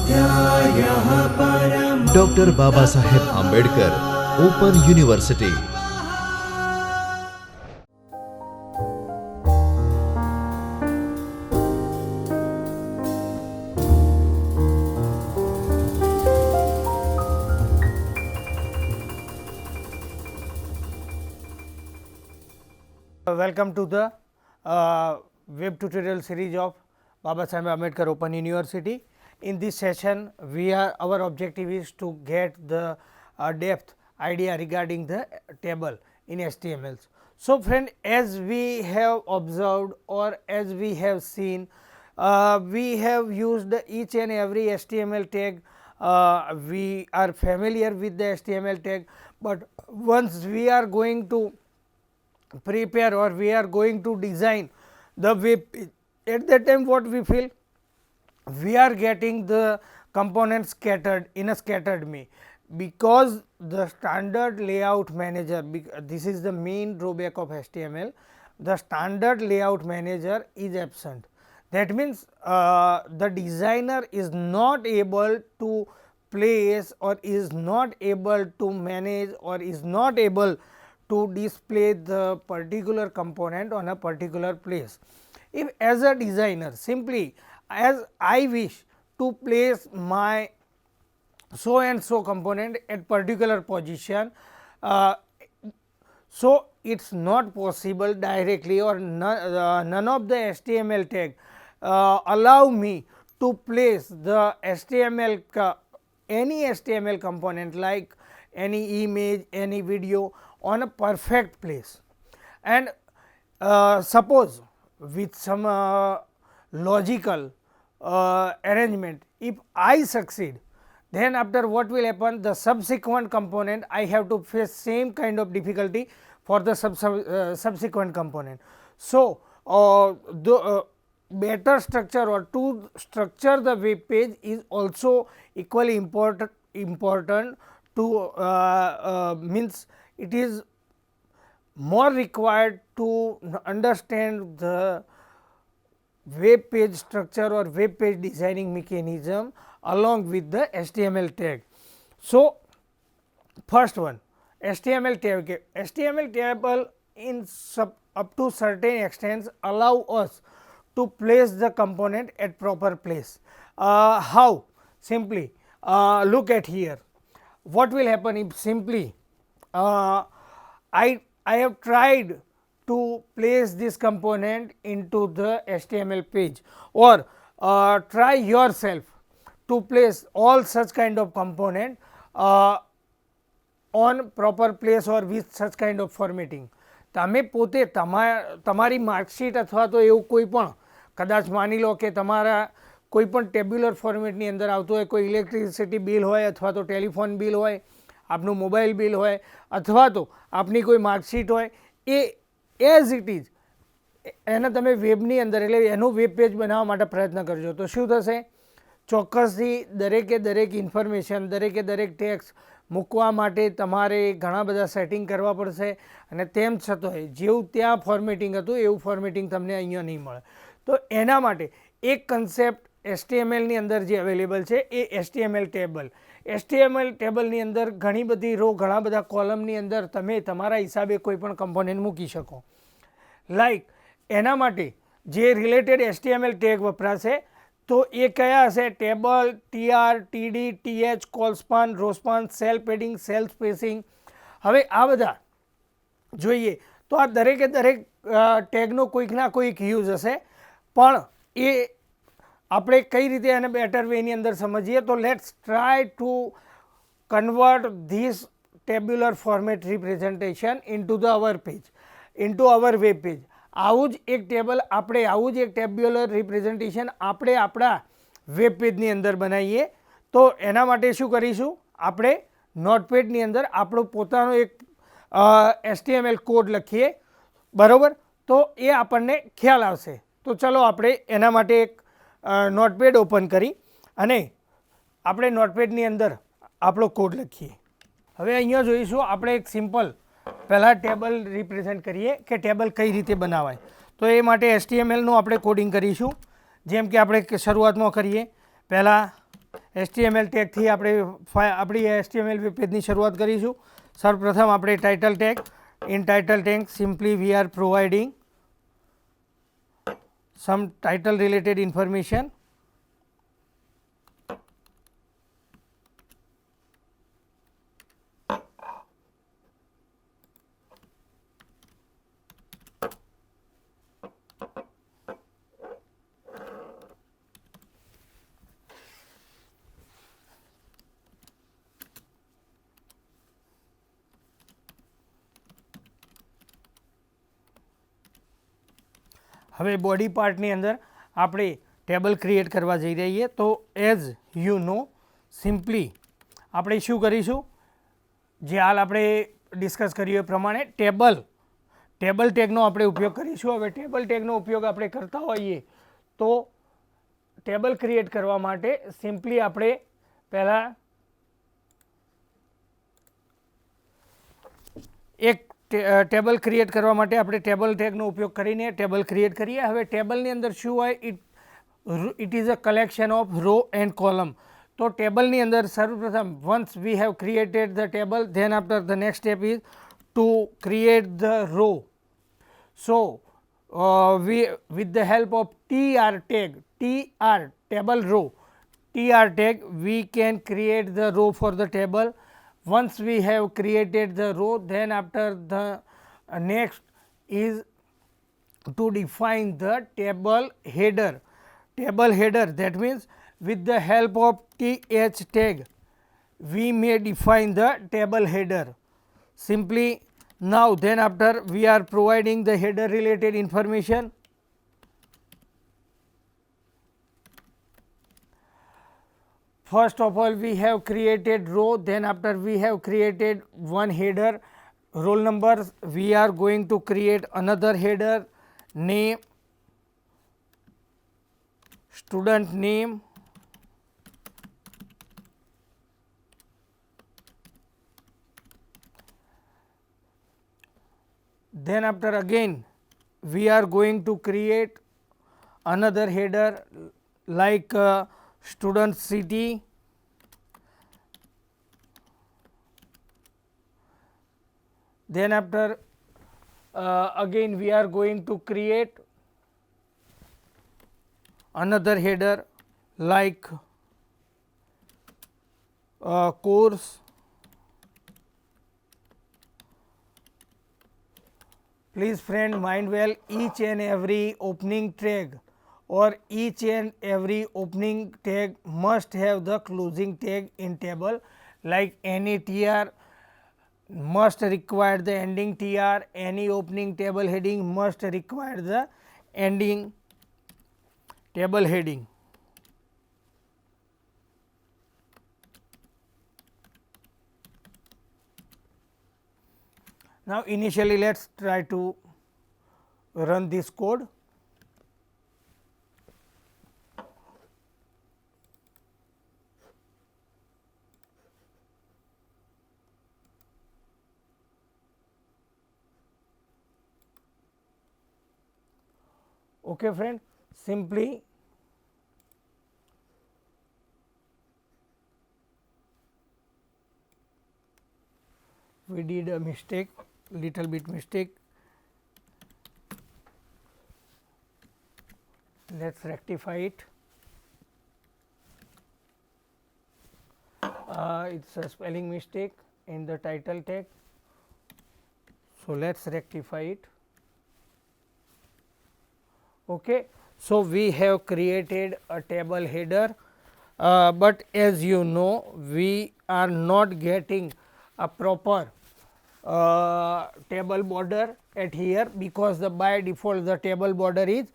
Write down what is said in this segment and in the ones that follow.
स्वाध्यायः परमः। Doctor Baba Saheb Ambedkar open university. Welcome to the web tutorial series of Baba Saheb Ambedkar Open University. In this session, our objective is to get the depth idea regarding the table in HTML. So, friend, as we have observed or as we have seen, we have used each and every HTML tag. We are familiar with the HTML tag, but once we are going to prepare or we are going to design the web page, at that time what we feel, we are getting the components scattered in a scattered way, because the standard layout manager, this is the main drawback of HTML, the standard layout manager is absent. That means, the designer is not able to place or is not able to manage or is not able to display the particular component on a particular place. If as a designer, simply as I wish to place my so and so component at particular position, so it is not possible directly, or none of the HTML tag allow me to place the HTML any HTML component like any image, any video on a perfect place. And suppose with some logical arrangement, if I succeed, then after what will happen, the subsequent component I have to face same kind of difficulty for the subsequent component. So, the better structure or to structure the web page is also equally important to means it is more required to understand the web page structure or web page designing mechanism along with the HTML tag. So, first one, HTML tag. HTML table in up to certain extents allow us to place the component at proper place. How? Simply look at here. What will happen if simply I have tried to place this component into the HTML page, or try yourself to place all such kind of component on proper place or with such kind of formatting. તમે પોતે તમારી marksheet અથવા તો એવું કોઈ પણ કદાચ માની લો કે તમારા કોઈ પણ ટેબ્યુલર ફોર્મેટની અંદર આવતું હોય, કોઈ ઇલેક્ટ્રિસિટી બિલ હોય અથવા તો ટેલિફોન બિલ હોય, આપનું મોબાઈલ બિલ હોય અથવા તો આપની કોઈ માર્કશીટ હોય, એ એઝ ઇટ ઇઝ એને તમે વેબની અંદર એટલે એનું વેબ પેજ બનાવવા માટે પ્રયત્ન કરજો. તો શું થશે? ચોક્કસથી દરેકે દરેક ઇન્ફોર્મેશન, દરેકે દરેક ટેક્સ્ટ મૂકવા માટે તમારે ઘણા બધા સેટિંગ કરવા પડશે, અને તેમ છતાંય જેવું ત્યાં ફોર્મેટિંગ હતું એવું ફોર્મેટિંગ તમને અહીંયા નહીં મળે. તો એના માટે એક કન્સેપ્ટ HTMLની અંદર જે અવેલેબલ છે એ HTML ટેબલ. HTML ટેબલની અંદર ઘણી બધી રો, ઘણા બધા કોલમની અંદર તમે તમારા હિસાબે કોઈ પણ કમ્પોનન્ટ મૂકી શકો. લાઈક એના માટે જે રિલેટેડ HTML ટેગ વપરાશે તો એ કયા હશે? Table, TR, TD, TH, colspan, rowspan, cell padding, cell spacing. હવે આ બધા જોઈએ તો આ દરેકે દરેક ટેગનો કોઈક ના કોઈક યુઝ હશે, પણ એ આપણે કઈ રીતે એને બેટર વેની અંદર સમજીએ. તો let's try to convert this tabular format representation into the our page, into our web page. આવું જ એક ટેબલ આપણે, આવું જ એક ટેબ્યુલર રિપ્રેઝન્ટેશન આપણે આપણા વેબ પેજની અંદર બનાવીએ. તો એના માટે શું કરીશું? આપણે નોટપેડની અંદર આપણો પોતાનો એક HTML કોડ લખીએ, બરાબર? તો એ આપણને ખ્યાલ આવશે. તો ચલો આપણે એના માટે એક નોટપેડ ઓપન કરી અને આપણે નોટપેડની અંદર આપણો કોડ લખીએ. હવે અહીંયા જોઈશું આપણે એક સિમ્પલ પહેલાં ટેબલ રિપ્રેઝેન્ટ કરીએ કે ટેબલ કઈ રીતે બનાવાય. તો એ માટે HTMLનું આપણે કોડિંગ કરીશું. જેમ કે આપણે શરૂઆતમાં કરીએ, પહેલાં HTML ટેગથી આપણી HTML વેબ પેજની શરૂઆત કરીશું. સર્વપ્રથમ આપણે title tag, in title tag simply we are providing some title related information. હવે બોડી પાર્ટની અંદર આપણે ટેબલ ક્રિએટ કરવા જઈ રહીએ. તો એઝ યુ નો સિમ્પલી આપણે શું કરીશું, જે હાલ આપણે ડિસ્કસ કર્યું એ પ્રમાણે ટેબલ ટેગનો આપણે ઉપયોગ કરીશું. હવે ટેબલ ટેગનો ઉપયોગ આપણે કરતા હોઈએ તો ટેબલ ક્રિએટ કરવા માટે સિમ્પલી આપણે પહેલાં એક ટેબલ ક્રિએટ કરવા માટે આપણે ટેબલ ટેગનો ઉપયોગ કરીને ટેબલ ક્રિએટ કરીએ. હવે ટેબલની અંદર શું હોય, it is a collection of row and column. તો ટેબલની અંદર સર્વપ્રથમ once we have created the table, then after the next step is to create the row. So with the help of tr tag, table row, tr tag, we can create the row for the table. Once we have created the row, then after the next is to define the table header. That means with the help of th tag we may define the table header. Simply now then after we are providing the header related information. First of all we have created row, then after we have created one header, roll number, we are going to create another header, name, student name, then after again we are going to create another header like student city, then after again we are going to create another header like course. Please friend mind well, each and every opening tag or each and every opening tag must have the closing tag in table, like any tr must require the ending tr, any opening table heading must require the ending table heading. Now initially let us try to run this code. Okay friend, simply we did a mistake, little bit mistake. Let us rectify it. It is a spelling mistake in the title tag. So, let us rectify it. Okay. So, we have created a table header, but as you know we are not getting a proper table border at here, because the by default the table border is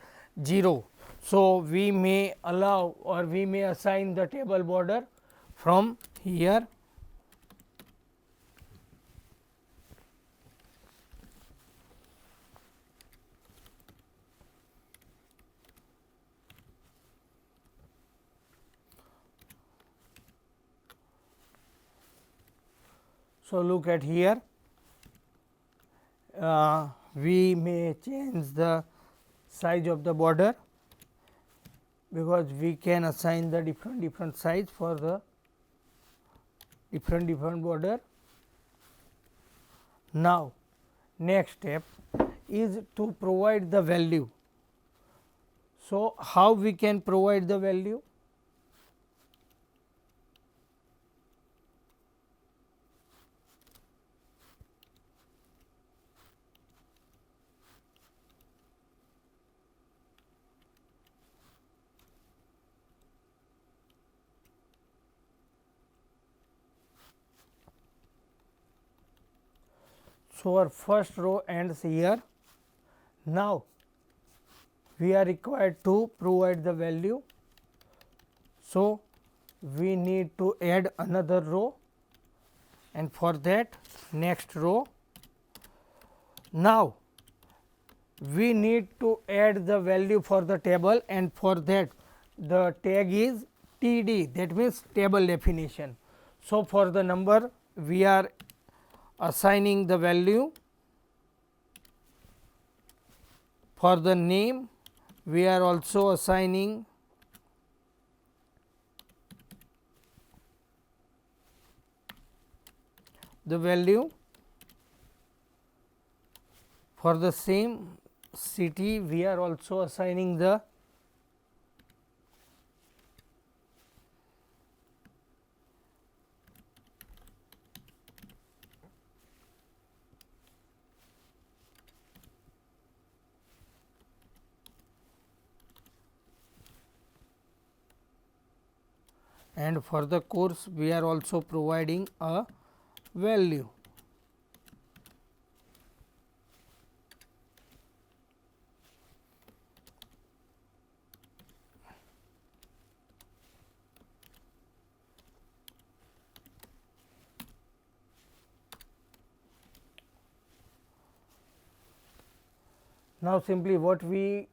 0. So, we may allow or we may assign the table border from here. So, look at here, we may change the size of the border. because we can assign the different size for the different border. Now, next step is to provide the value. So, how we can provide the value? So, our first row ends here. Now, we are required to provide the value. So, we need to add another row, and for that next row. Now, we need to add the value for the table, and for that the tag is TD, that means table definition. So, for the number we are assigning the value, for the name we are also assigning the value, for the same city we are also assigning the and for the course we are also providing a value. Now, simply what we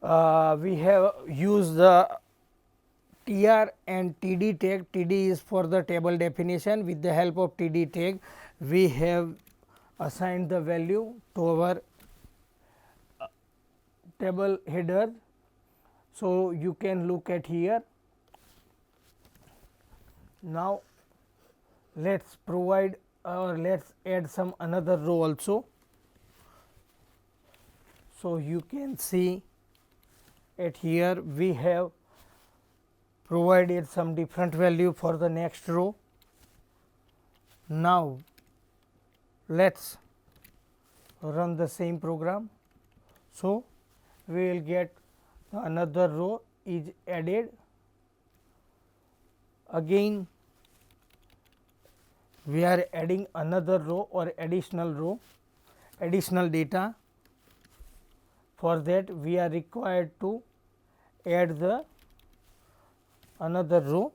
have used the TR and TD tag. TD is for the table definition. With the help of TD tag, we have assigned the value to our table header. So, you can look at here. Now, let us provide or let us add some another row also. So, you can see at here we have provided some different value for the next row. Now, let us run the same program. So, we will get another row is added. Again we are adding another row or additional data. For that we are required to add the another row.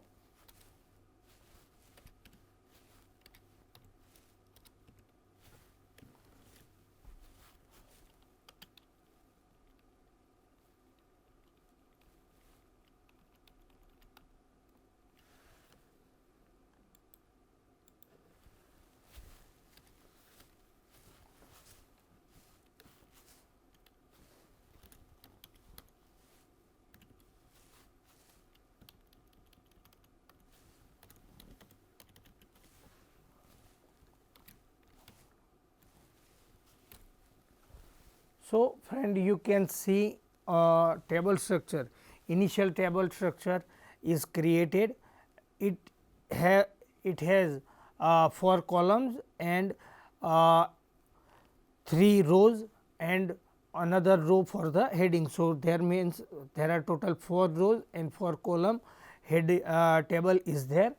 So, friend, you can see table structure. Initial table structure is created. It has 4 columns and 3 rows and another row for the heading. So, there means there are total 4 rows and 4 column head table is there.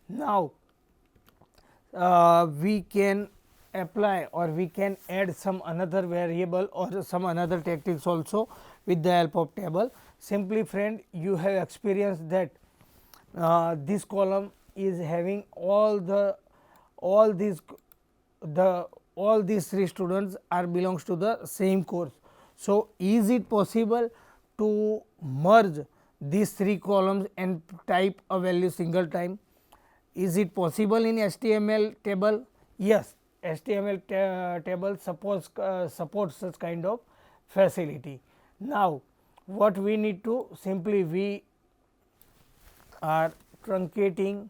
Now, we can apply or we can add some another variable or some another tactics also with the help of table. Simply, friend, you have experienced that this column is having all these 3 students are belongs to the same course. So, is it possible to merge these 3 columns and type a value single time? Is it possible in HTML table? Yes, HTML table supports such kind of facility. Now, what we need to simply we are truncating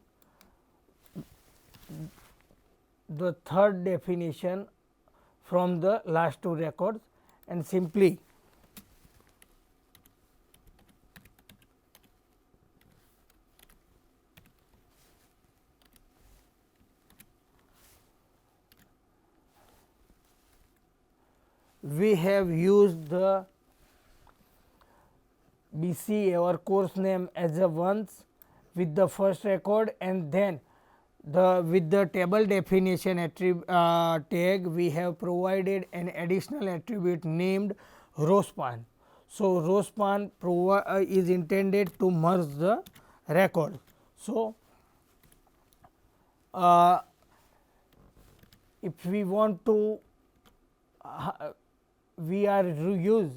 the third definition from the last two records and simply we have used the BC our course name as a once with the first record, and then the with the table definition tag we have provided an additional attribute named row span. So, row span is intended to merge the record. So, if we want to we are use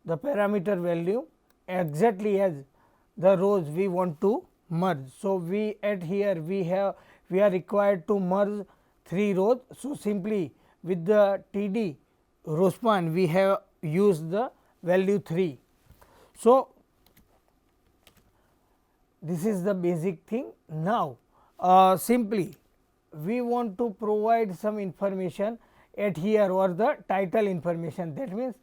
the parameter value exactly as the rows we want to merge. So, we at here we are required to merge 3 rows. So, simply with the TD row span we have used the value 3. So, this is the basic thing. Now, simply we want to provide some information at here or the title information, that means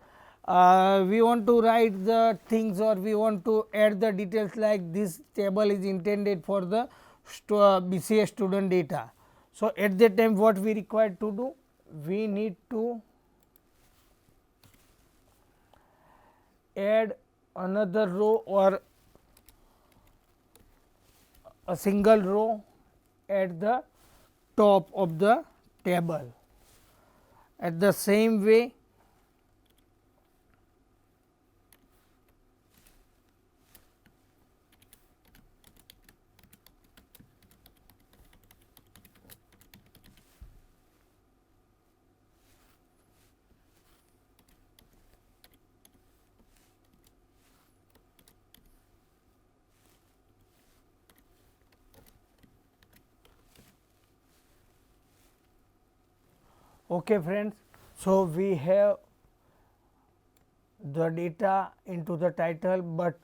we want to write the things or we want to add the details like this table is intended for the BCA student data. So, at that time what we required to do? We need to add another row or a single row at the top of the table. At the same way, okay friends. So, we have the data into the title, but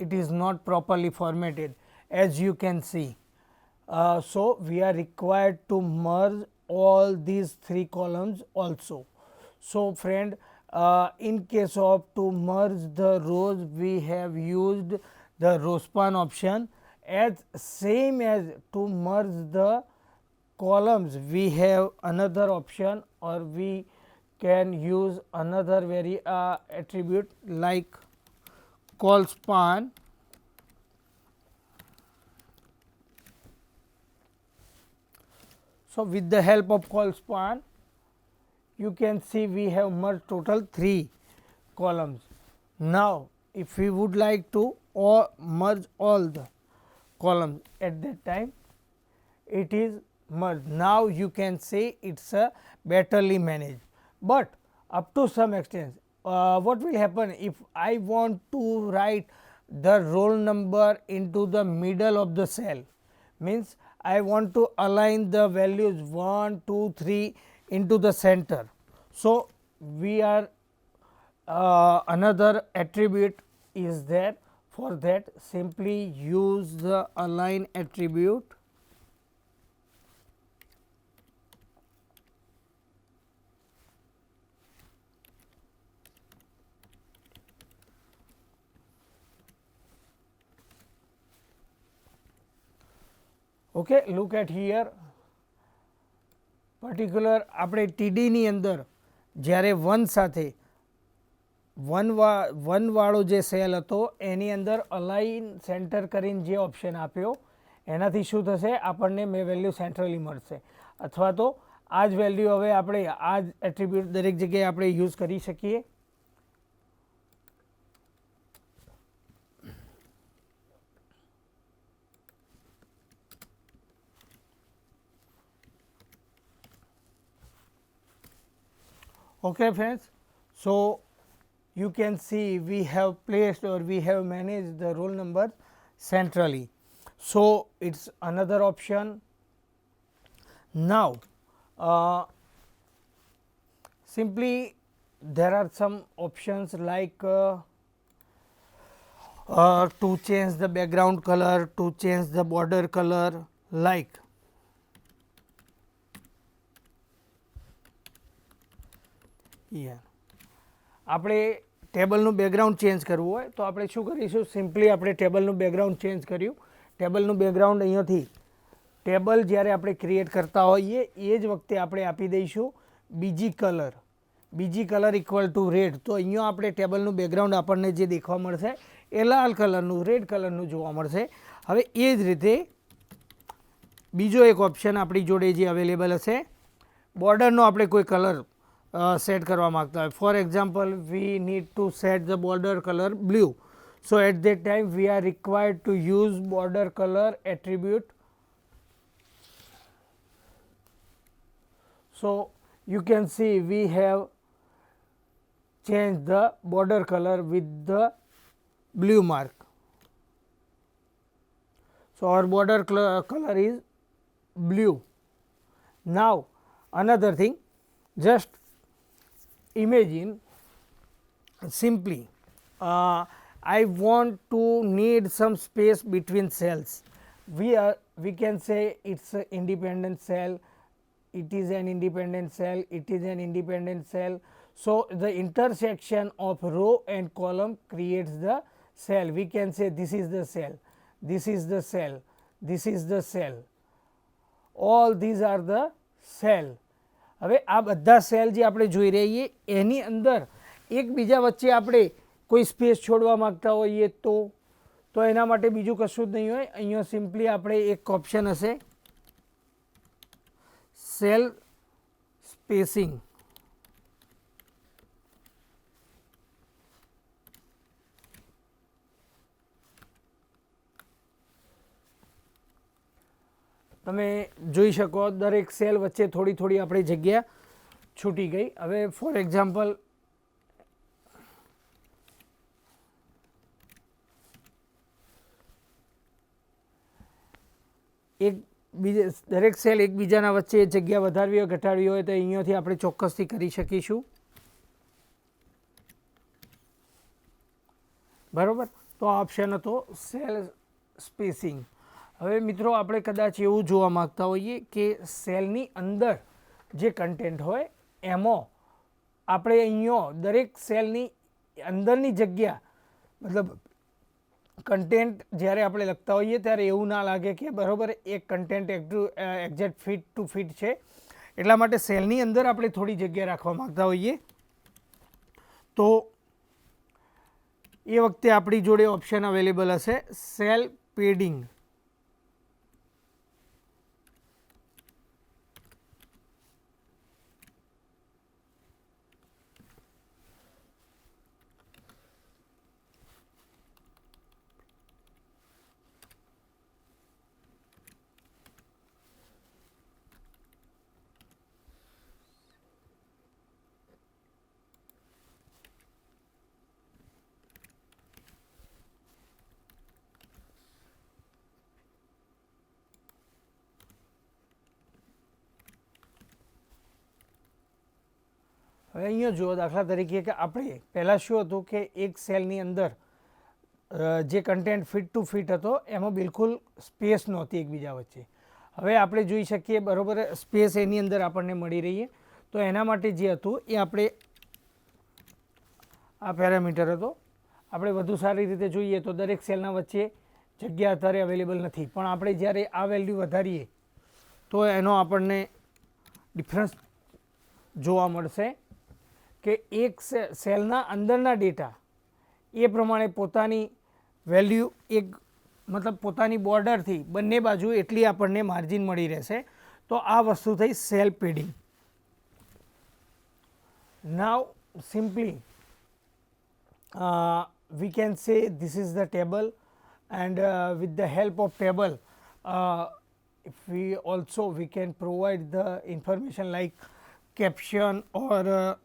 it is not properly formatted as you can see. So, we are required to merge all these 3 columns also. So, friend, in case of to merge the rows we have used the row span option, as same as to merge the columns we have another option or we can use another very attribute like col span. So, with the help of col span you can see we have merged total 3 columns. Now, if we would like to merge all the columns at that time it is merged. Now, you can say it is a betterly managed, but up to some extent what will happen if I want to write the roll number into the middle of the cell, means I want to align the values 1, 2, 3 into the center. So, we are another attribute is there, for that simply use the align attribute. Okay, look at here particular આપણે TD ની અંદર જ્યારે 1 સાથે 1 વાળો જે cell હતો એની અંદર align centre કરીને જે ઓપ્શન આપ્યો એનાથી શું થશે આપણને વેલ્યુ સેન્ટ્રલી મળશે અથવા તો આ જ વેલ્યુ હવે આપણે આ જ એટ્રીબ્યુટ દરેક જગ્યાએ આપણે યુઝ કરી શકીએ. Okay friends, so you can see we have placed or we have managed the roll number centrally. So, it is another option. Now, simply there are some options like to change the background color, to change the border color, like here. આપણે ટેબલનું background change કરવું હોય તો આપણે શું કરીશું, simply આપણે ટેબલનું background change કર્યું. ટેબલનું background અહીંયાથી ટેબલ જ્યારે આપણે ક્રિએટ કરતા હોઈએ એ જ વખતે આપણે આપી દઈશું બીજી કલર ઇક્વલ ટુ રેડ. તો અહીંયા આપણે ટેબલનું બેકગ્રાઉન્ડ આપણને જે દેખવા મળશે એ લાલ કલરનું, રેડ કલરનું જોવા મળશે. હવે એ જ રીતે બીજો એક ઓપ્શન આપણી જોડે જે અવેલેબલ હશે, બોર્ડરનો આપણે કોઈ કલર સેટ કરવા માગતા હોય. For example we need to set the border colour blue. So at that time we are required to use border colour attribute. So you can see we have changed the border color with the blue mark. So our border color is blue. Now another thing, just imagine simply I want to need some space between cells. We can say it's an independent cell, it is an independent cell, it is an independent cell. So the intersection of row and column creates the cell. We can say this is the cell, this is the cell, this is the cell, all these are the cell. હવે આ બધા cell જે આપણે જોઈ રહીએ એની અંદર એકબીજા વચ્ચે આપણે કોઈ સ્પેસ છોડવા માંગતા હોઈએ તો એના માટે બીજું કશું જ નહીં હોય. અહીંયા સિમ્પલી આપણે એક ઓપ્શન હશે સેલ સ્પેસિંગ. તમે જોઈ શકો દરેક સેલ વચ્ચે થોડી થોડી આપણી જગ્યા છૂટી ગઈ. હવે ફોર એક્ઝામ્પલ દરેક સેલ એકબીજાના વચ્ચે જગ્યા વધારવી હોય ઘટાડવી હોય તો અહીંયાથી આપણે ચોક્કસથી કરી શકીશું. બરાબર, તો આ ઓપ્શન હતો સેલ સ્પેસિંગ. હવે મિત્રો આપણે કદાચ એવું જોવા માગતા હોઈએ કે સેલની અંદર જે કન્ટેન્ટ હોય એમાં આપણે અહીંયા દરેક સેલની અંદરની જગ્યા મતલબ કન્ટેન્ટ જ્યારે આપણે લખતા હોઈએ ત્યારે એવું ના લાગે કે બરાબર એક content exact fit to fit છે. એટલા માટે સેલની અંદર આપણે થોડી જગ્યા રાખવા માગતા હોઈએ તો એ વખતે આપણી જોડે ઓપ્શન અવેલેબલ હશે સેલ પેડિંગ. હવે અહીંયા જુઓ દાખલા તરીકે કે આપણે પહેલાં શું હતું કે એક સેલની અંદર જે કન્ટેન્ટ ફિટ ટુ ફિટ હતો એમાં બિલકુલ સ્પેસ નહોતી એકબીજા વચ્ચે. હવે આપણે જોઈ શકીએ બરાબર સ્પેસ એની અંદર આપણને મળી રહીએ. તો એના માટે જે હતું એ આપણે આ પેરામીટર હતો. આપણે વધુ સારી રીતે જોઈએ તો દરેક સેલના વચ્ચે જગ્યા અત્યારે અવેલેબલ નથી, પણ આપણે જ્યારે આ વેલ્યુ વધારીએ તો એનો આપણને ડિફરન્સ જોવા મળશે કે એક સેલના અંદરના ડેટા એ પ્રમાણે પોતાની વેલ્યુ એક મતલબ પોતાની બોર્ડરથી બંને બાજુ એટલી આપણને માર્જિન મળી રહેશે. તો આ વસ્તુ થઈ cell padding. Now simply we can say this is the table and with the help of table if we can provide the information like caption or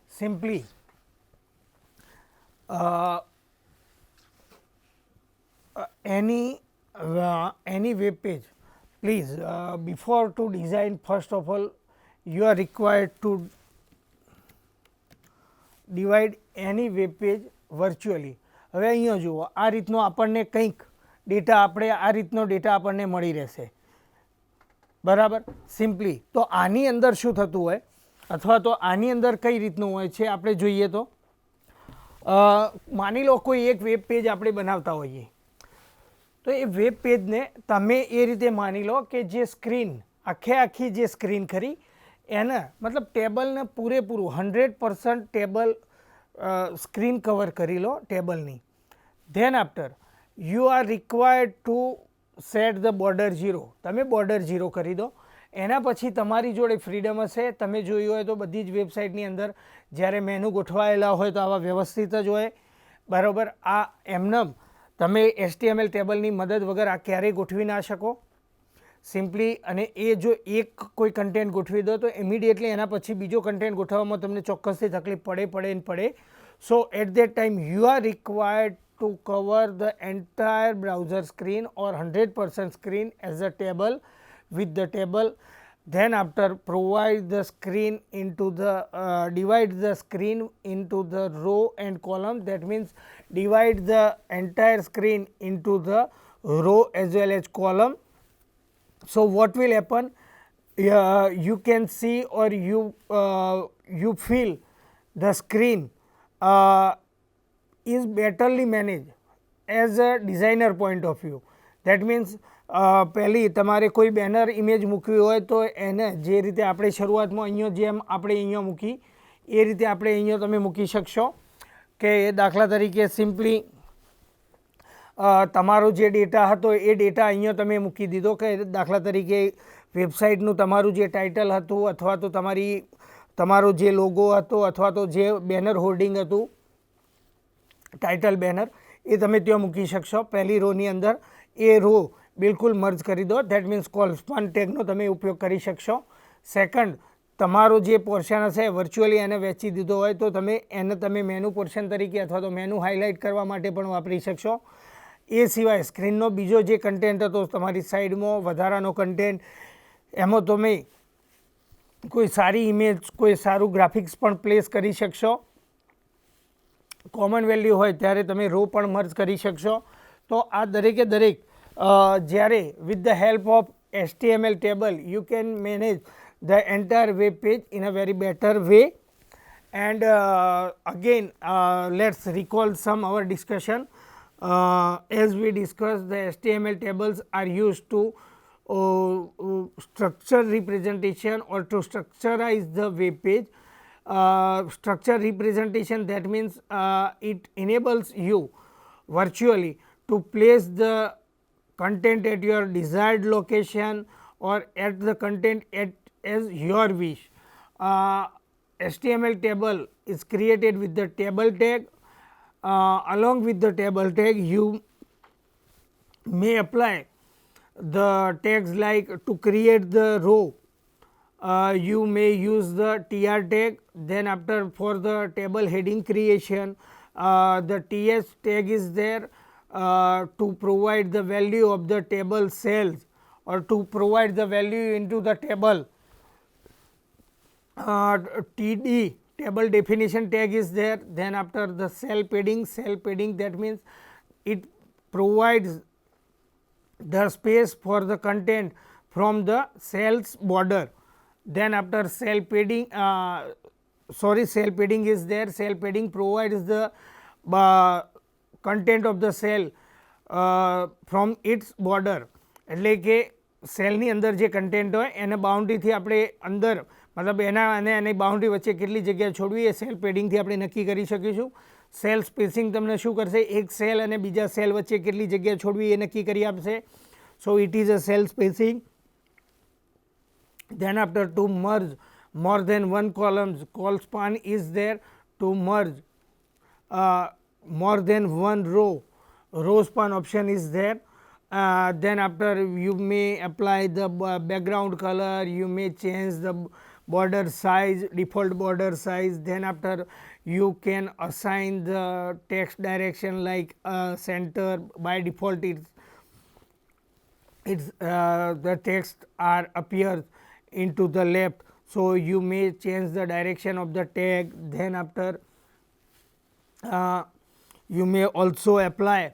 simply any web page. Please before to design, first of all you are required to divide any web page virtually. હવે અહીંયા જુઓ, આ રીતનો આપણને કંઈક data આ રીતનો data આપણને મળી રહેશે, બરાબર. સિમ્પલી તો આની અંદર શું થતું હોય અથવા તો આની અંદર કઈ રીતનું હોય છે આપણે જોઈએ તો માની લો કોઈ એક વેબ પેજ આપણે બનાવતા હોઈએ, તો એ વેબ પેજને તમે એ રીતે માની લો કે જે સ્ક્રીન આખી જે સ્ક્રીન ખરી એને મતલબ ટેબલને પૂરેપૂરું 100% ટેબલ સ્ક્રીન કવર કરી લો ટેબલની. Than after you are required two set the border 0, તમે બોર્ડર 0 કરી દો. એના પછી તમારી જોડે ફ્રીડમ હશે. તમે જોયું હોય તો બધી જ વેબસાઇટની અંદર જ્યારે મેનુ ગોઠવાયેલા હોય તો આવા વ્યવસ્થિત જ હોય, બરાબર. આ એમનેમ તમે HTML ટેબલની મદદ વગર આ ક્યારેય ગોઠવી ના શકો સિમ્પલી. અને એ જો એક કોઈ કન્ટેન્ટ ગોઠવી દો તો ઇમિડિયેટલી એના પછી બીજો કન્ટેન્ટ ગોઠવવામાં તમને ચોક્કસથી તકલીફ પડે. So at that time you are required to cover the entire browser screen or 100% screen as a table with the table. Then after provide the screen into the divide the screen into the row and column. That means divide the entire screen into the row as well as column. So what will happen, you can see or you feel the screen is betterly managed as a designer point of view. That means પહેલી તમારે કોઈ banner image મૂકવી હોય તો એને જે રીતે આપણે શરૂઆતમાં અહીંયા જેમ આપણે અહીંયા મૂકી એ રીતે આપણે અહીંયા તમે મૂકી શકશો કે દાખલા તરીકે સિમ્પલી તમારો જે ડેટા હતો એ ડેટા અહીંયા તમે મૂકી દીધો કે દાખલા તરીકે વેબસાઇટનું તમારું જે ટાઇટલ હતું અથવા તો તમારો જે લોગો હતો અથવા તો જે બેનર હોર્ડિંગ હતું ટાઇટલ બેનર એ તમે ત્યાં મૂકી શકશો. પહેલી રોની અંદર એ રો બિલકુલ મર્જ કરી દો. ધેટ મીન્સ કોલસ્પાન ટેગનો તમે ઉપયોગ કરી શકશો. સેકન્ડ, તમારો જે પોર્શન હશે વર્ચ્યુઅલી એને વેચી દીધો હોય તો તમે મેનુ પોર્શન તરીકે અથવા તો મેનુ હાઇલાઇટ કરવા માટે પણ વાપરી શકશો. એ સિવાય સ્ક્રીનનો બીજો જે કન્ટેન્ટ હતો તમારી સાઈડમાં વધારાનો કન્ટેન્ટ, એમાં તમે કોઈ સારી ઇમેજ કોઈ સારું ગ્રાફિક્સ પણ પ્લેસ કરી શકશો. કોમન વેલ્યુ હોય ત્યારે તમે રો પણ મર્જ કરી શકશો. તો આ દરેકે દરેક જ્યારે with the help of HTML table you can manage the entire web page in a very better way. And again let's recall some our discussion. As we discussed, the HTML tables are used to structure representation or to structurize the web page. Structure representation, that means it enables you virtually to place the content at your desired location or at the content as your wish. HTML table is created with the table tag. Along with the table tag you may apply the tags like to create the row. You may use the TR tag. Then after for the table heading creation, the TS tag is there to provide the value of the table cells or to provide the value into the table. TD table definition tag is there. Then after the cell padding, that means it provides the space for the content from the cell's border. Then after cell padding, cell padding is there. Cell padding provides the content of the cell from its border. એટલે કે સેલની અંદર જે content હોય એને બાઉન્ડ્રીથી આપણે અંદર મતલબ એના અને એની બાઉન્ડ્રી વચ્ચે કેટલી જગ્યા છોડવી એ સેલ પેડિંગથી આપણે નક્કી કરી શકીશું. સેલ સ્પેસિંગ તમને શું કરશે, એક સેલ અને બીજા સેલ વચ્ચે કેટલી જગ્યા છોડવી એ નક્કી કરી આપશે. So it is a cell spacing. Then after to merge more than one columns, call span is there. To merge more than one row span option is there. Then after you may apply the background color, you may change the border size, default border size. Then after you can assign the text direction like center. By default it's the text appears into the left, so you may change the direction of the tag. Then after You may also apply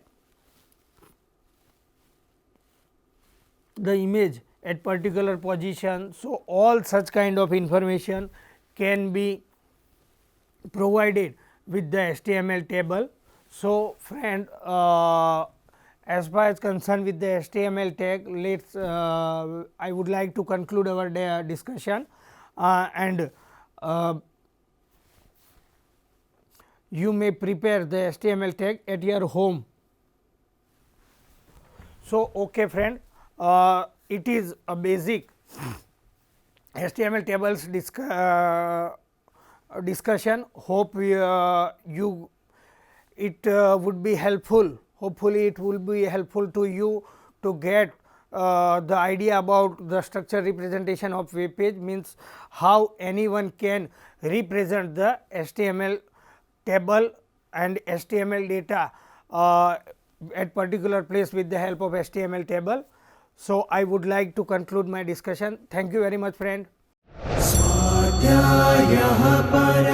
the image at particular position. So, all such kind of information can be provided with the HTML table. So, friend, as far as concerned with the HTML tag, I would like to conclude our discussion, and you may prepare the HTML tag at your home. So, okay friend, it is a basic HTML tables discussion. Hope it would be helpful. Hopefully, it will be helpful to you to get the idea about the structure representation of web page, means how anyone can represent the HTML table and HTML data at particular place with the help of HTML table. So, I would like to conclude my discussion. Thank you very much friend. स्वाध्यायः परः